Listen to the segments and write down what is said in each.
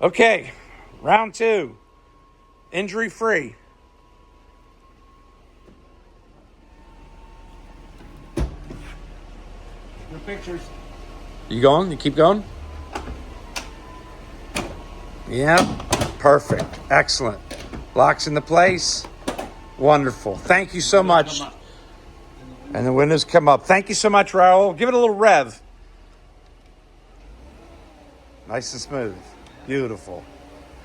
Okay, round 2. Injury-free. No pictures. You going? You keep going? Yeah, perfect. Excellent. Locks into place. Wonderful. Thank you so much. And the windows come up. Thank you so much, Raul. Give it a little rev. Nice and smooth. Beautiful.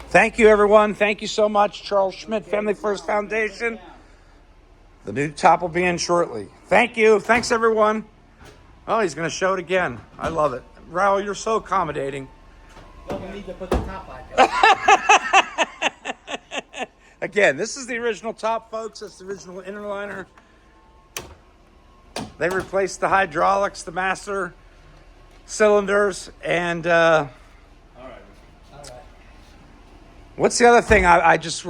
Thank you, everyone. Thank you so much, Charles Schmidt, Family First Foundation. The new top will be in shortly. Thank you. Thanks, everyone. Oh, he's going to show it again. I love it. Raul, you're so accommodating. Well, we need to put the top back there. Again, this is the original top, folks. That's the original interliner. They replaced the hydraulics, the master cylinders, and All right. what's the other thing I just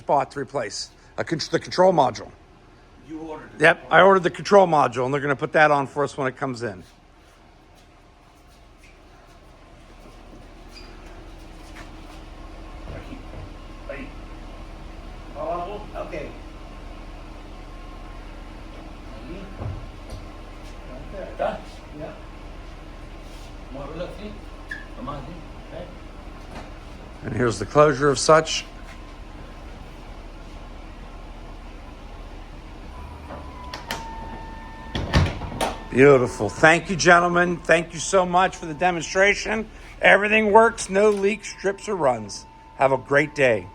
bought to replace? The control module. You ordered it. Yep, I ordered the control module, and they're going to put that on for us when it comes in. Oh, okay. Done? Yeah. More velocity. Come on, okay. And here's the closure of such. Beautiful. Thank you, gentlemen. Thank you so much for the demonstration. Everything works, no leaks, strips, or runs. Have a great day.